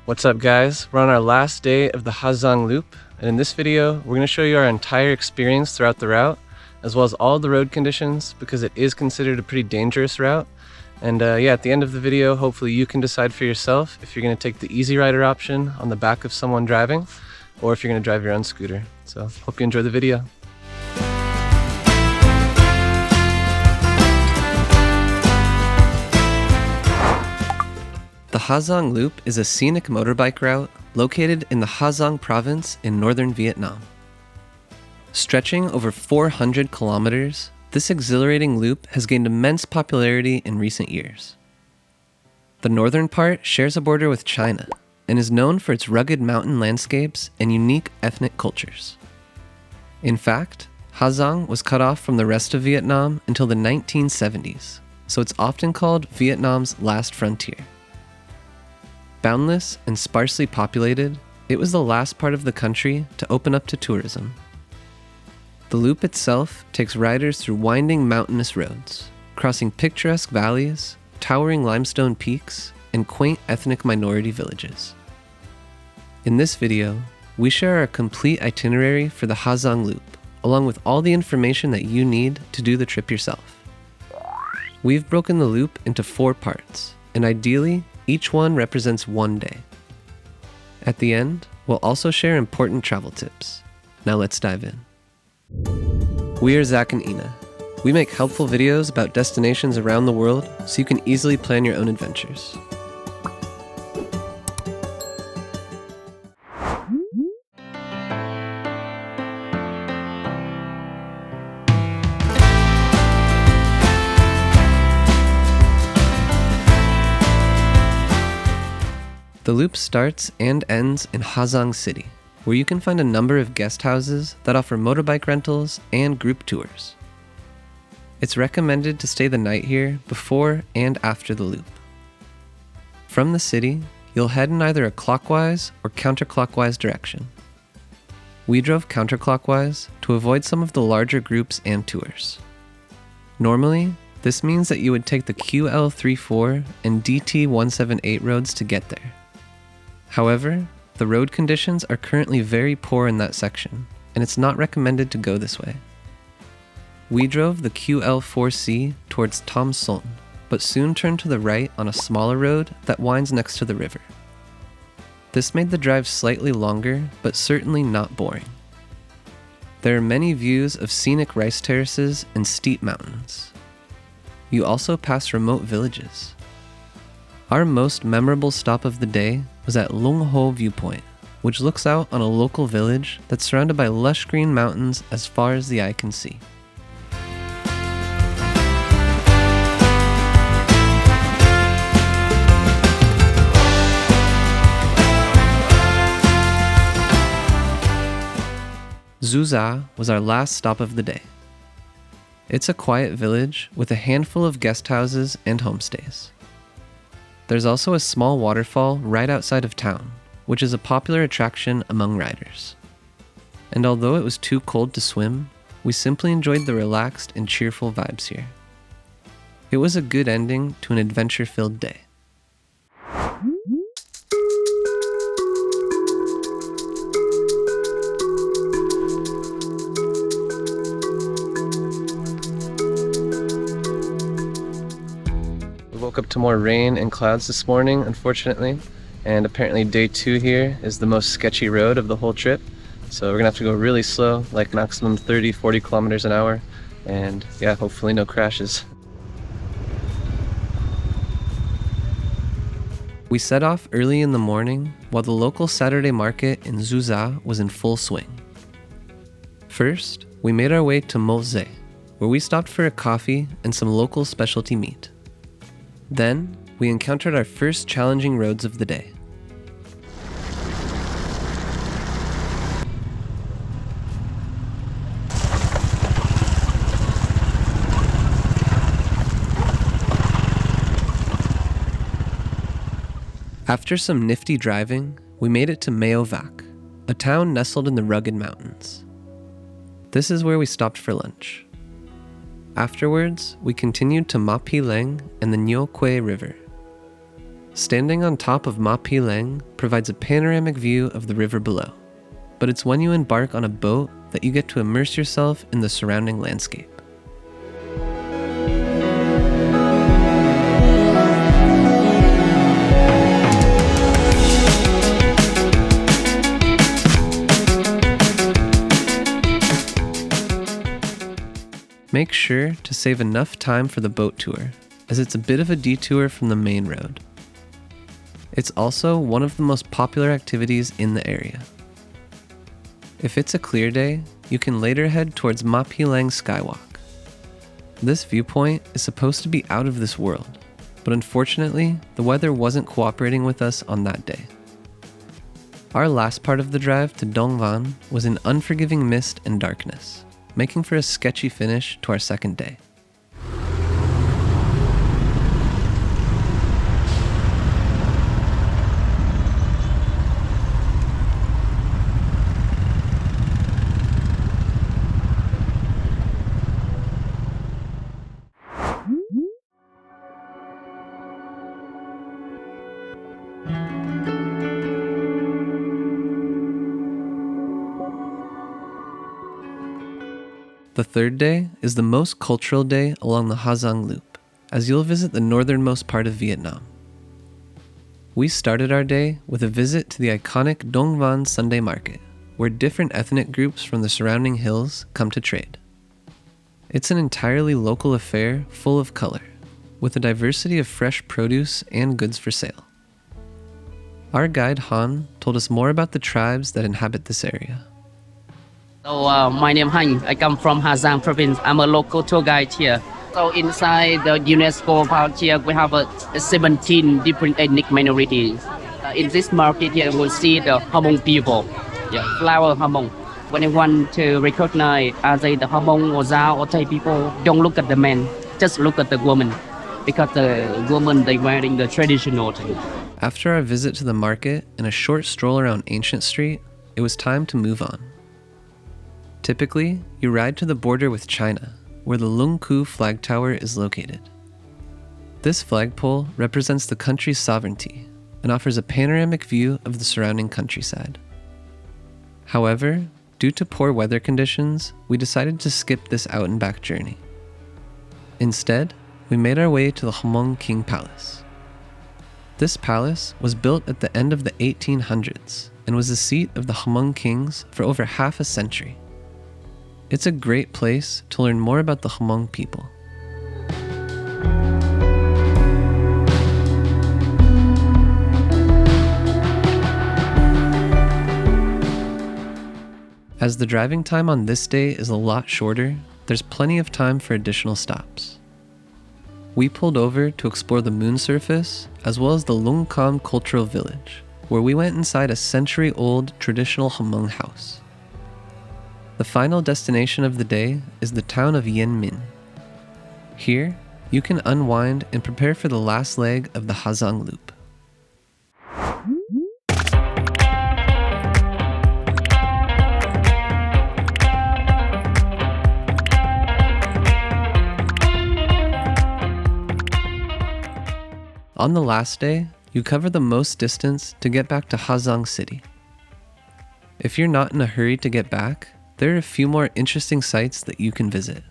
What's up guys? We're on our last day of the Ha Giang Loop, and in this video we're going to show you our entire experience throughout the route, as well as all the road conditions, because it is considered a pretty dangerous route. And yeah, at the end of the video, hopefully you can decide for yourself if you're going to take the easy rider option on the back of someone driving, or if you're going to drive your own scooter. So hope you enjoy the video. The Ha Giang Loop is a scenic motorbike route located in the Ha Giang province in northern Vietnam. Stretching over 400 kilometers, this exhilarating loop has gained immense popularity in recent years. The northern part shares a border with China and is known for its rugged mountain landscapes and unique ethnic cultures. In fact, Ha Giang was cut off from the rest of Vietnam until the 1970s, so it's often called Vietnam's last frontier. Boundless and sparsely populated, it was the last part of the country to open up to tourism. The loop itself takes riders through winding mountainous roads, crossing picturesque valleys, towering limestone peaks, and quaint ethnic minority villages. In this video, we share our complete itinerary for the Ha Giang Loop, along with all the information that you need to do the trip yourself. We've broken the loop into 4 parts, and ideally, each one represents one day. At the end, we'll also share important travel tips. Now let's dive in. We are Zach and Ina. We make helpful videos about destinations around the world so you can easily plan your own adventures. The loop starts and ends in Ha Giang City, where you can find a number of guest houses that offer motorbike rentals and group tours. It's recommended to stay the night here before and after the loop. From the city, you'll head in either a clockwise or counterclockwise direction. We drove counterclockwise to avoid some of the larger groups and tours. Normally, this means that you would take the QL34 and DT178 roads to get there. However, the road conditions are currently very poor in that section, and it's not recommended to go this way. We drove the QL4C towards Tom Son, but soon turned to the right on a smaller road that winds next to the river. This made the drive slightly longer, but certainly not boring. There are many views of scenic rice terraces and steep mountains. You also pass remote villages. Our most memorable stop of the day was at Lung Ho Viewpoint, which looks out on a local village that's surrounded by lush green mountains as far as the eye can see. Zu Za was our last stop of the day. It's a quiet village with a handful of guest houses and homestays. There's also a small waterfall right outside of town, which is a popular attraction among riders. And although it was too cold to swim, we simply enjoyed the relaxed and cheerful vibes here. It was a good ending to an adventure-filled day. Woke up to more rain and clouds this morning, unfortunately, and apparently day 2 here is the most sketchy road of the whole trip, so we're gonna have to go really slow, like maximum 30-40 kilometers an hour, and yeah, hopefully no crashes. We set off early in the morning while the local Saturday market in Zu Za was in full swing. First, we made our way to Mo Ze, where we stopped for a coffee and some local specialty meat. Then, we encountered our first challenging roads of the day. After some nifty driving, we made it to Meo Vac, a town nestled in the rugged mountains. This is where we stopped for lunch. Afterwards, we continued to Ma Pi Leng and the Nho Quay River. Standing on top of Ma Pileng provides a panoramic view of the river below, but it's when you embark on a boat that you get to immerse yourself in the surrounding landscape. Make sure to save enough time for the boat tour, as it's a bit of a detour from the main road. It's also one of the most popular activities in the area. If it's a clear day, you can later head towards Ma Pileng Skywalk. This viewpoint is supposed to be out of this world, but unfortunately, the weather wasn't cooperating with us on that day. Our last part of the drive to Dong Van was in unforgiving mist and darkness, making for a sketchy finish to our second day. The third day is the most cultural day along the Ha Giang Loop, as you'll visit the northernmost part of Vietnam. We started our day with a visit to the iconic Dong Van Sunday Market, where different ethnic groups from the surrounding hills come to trade. It's an entirely local affair full of color, with a diversity of fresh produce and goods for sale. Our guide Han told us more about the tribes that inhabit this area. So my name is Han. I come from Ha Giang province. I'm a local tour guide here. So inside the UNESCO park here, we have 17 different ethnic minorities. In this market here, we'll see the Hmong people, flower Hmong. When you want to recognize are they the Hmong or Dao or Thai people, don't look at the men, just look at the woman, because the woman they wearing the traditional thing. After our visit to the market and a short stroll around Ancient Street, it was time to move on. Typically, you ride to the border with China, where the Lung Ku flag tower is located. This flagpole represents the country's sovereignty and offers a panoramic view of the surrounding countryside. However, due to poor weather conditions, we decided to skip this out and back journey. Instead, we made our way to the Hmong King Palace. This palace was built at the end of the 1800s and was the seat of the Hmong kings for over half a century. It's a great place to learn more about the Hmong people. As the driving time on this day is a lot shorter, there's plenty of time for additional stops. We pulled over to explore the moon surface as well as the Lung Kam Cultural Village, where we went inside a century-old traditional Hmong house. The final destination of the day is the town of Yen Minh. Here, you can unwind and prepare for the last leg of the Ha Giang Loop. On the last day, you cover the most distance to get back to Ha Giang City. If you're not in a hurry to get back, there are a few more interesting sites that you can visit.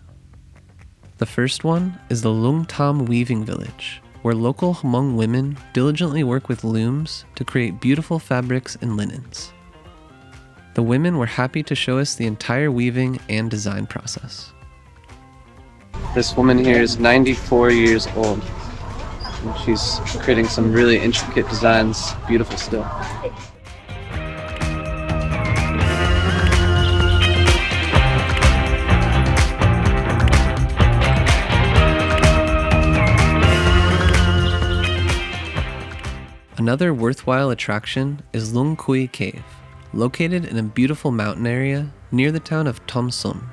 The first one is the Lung Tam Weaving Village, where local Hmong women diligently work with looms to create beautiful fabrics and linens. The women were happy to show us the entire weaving and design process. This woman here is 94 years old. And she's creating some really intricate designs, beautiful still. Another worthwhile attraction is Lung Kui Cave, located in a beautiful mountain area near the town of Tom Sum.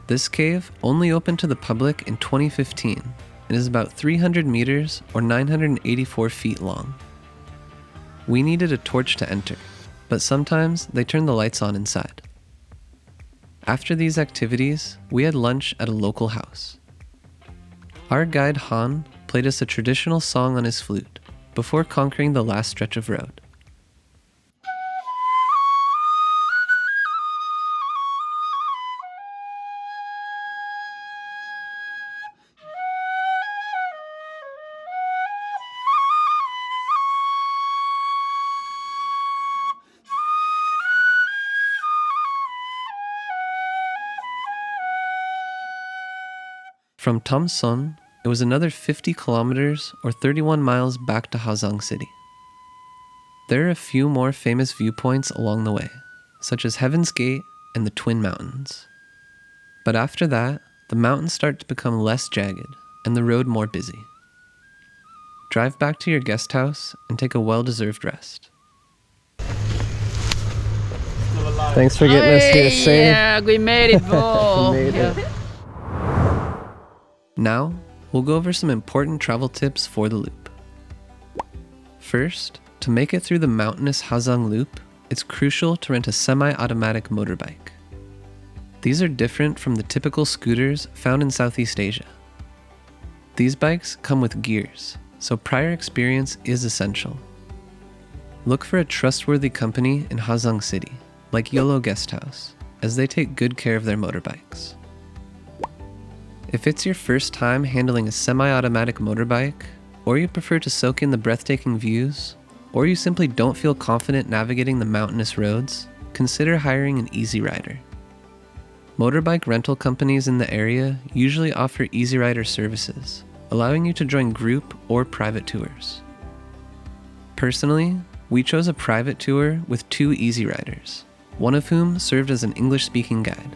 This cave only opened to the public in 2015 and is about 300 meters or 984 feet long. We needed a torch to enter, but sometimes they turn the lights on inside. After these activities, we had lunch at a local house. Our guide Han played us a traditional song on his flute, before conquering the last stretch of road. From Tam Son, it was another 50 kilometers or 31 miles back to Ha Giang City. There are a few more famous viewpoints along the way, such as Heaven's Gate and the Twin Mountains. But after that, the mountains start to become less jagged and the road more busy. Drive back to your guest house and take a well-deserved rest. Thanks for getting us here safe. Yeah, we made it, bro. Now, we'll go over some important travel tips for the loop. First, to make it through the mountainous Ha Giang Loop, it's crucial to rent a semi-automatic motorbike. These are different from the typical scooters found in Southeast Asia. These bikes come with gears, so prior experience is essential. Look for a trustworthy company in Ha Giang City, like YOLO Guest House, as they take good care of their motorbikes. If it's your first time handling a semi-automatic motorbike, or you prefer to soak in the breathtaking views, or you simply don't feel confident navigating the mountainous roads, consider hiring an easy rider. Motorbike rental companies in the area usually offer easy rider services, allowing you to join group or private tours. Personally, we chose a private tour with 2 easy riders, one of whom served as an English-speaking guide,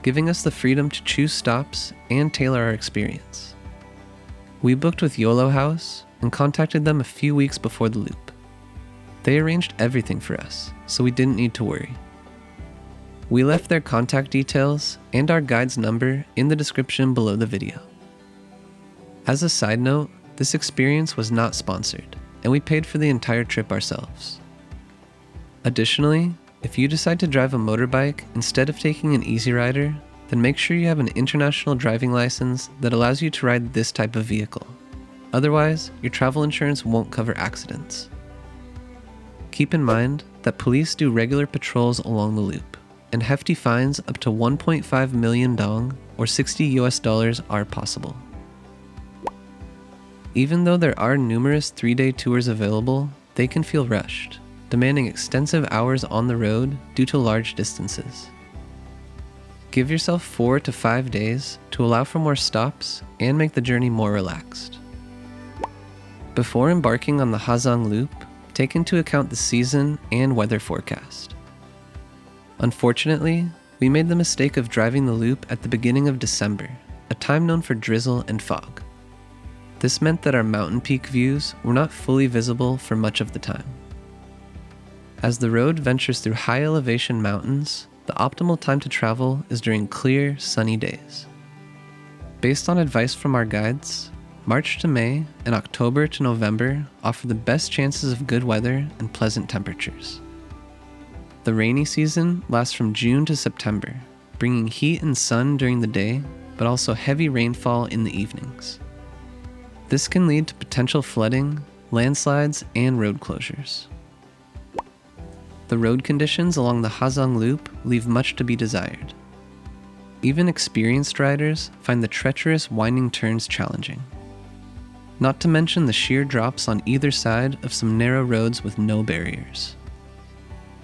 giving us the freedom to choose stops and tailor our experience. We booked with YOLO House and contacted them a few weeks before the loop. They arranged everything for us, so we didn't need to worry. We left their contact details and our guide's number in the description below the video. As a side note, this experience was not sponsored, and we paid for the entire trip ourselves. Additionally, if you decide to drive a motorbike instead of taking an easy rider, then make sure you have an international driving license that allows you to ride this type of vehicle. Otherwise, your travel insurance won't cover accidents. Keep in mind that police do regular patrols along the loop, and hefty fines up to 1.5 million dong or $60 are possible. Even though there are numerous 3-day tours available, they can feel rushed, demanding extensive hours on the road due to large distances. Give yourself 4 to 5 days to allow for more stops and make the journey more relaxed. Before embarking on the Ha Giang Loop, take into account the season and weather forecast. Unfortunately, we made the mistake of driving the loop at the beginning of December, a time known for drizzle and fog. This meant that our mountain peak views were not fully visible for much of the time. As the road ventures through high elevation mountains, the optimal time to travel is during clear, sunny days. Based on advice from our guides, March to May and October to November offer the best chances of good weather and pleasant temperatures. The rainy season lasts from June to September, bringing heat and sun during the day, but also heavy rainfall in the evenings. This can lead to potential flooding, landslides, and road closures. The road conditions along the Ha Giang Loop leave much to be desired. Even experienced riders find the treacherous winding turns challenging. Not to mention the sheer drops on either side of some narrow roads with no barriers.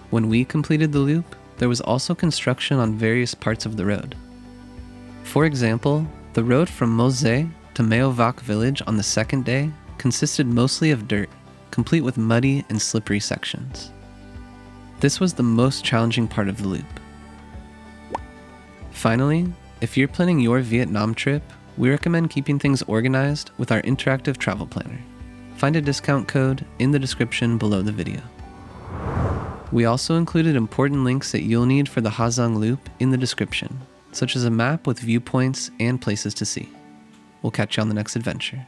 When we completed the loop, there was also construction on various parts of the road. For example, the road from Mose to Meovak village on the second day consisted mostly of dirt, complete with muddy and slippery sections. This was the most challenging part of the loop. Finally, if you're planning your Vietnam trip, we recommend keeping things organized with our interactive travel planner. Find a discount code in the description below the video. We also included important links that you'll need for the Ha Giang Loop in the description, such as a map with viewpoints and places to see. We'll catch you on the next adventure.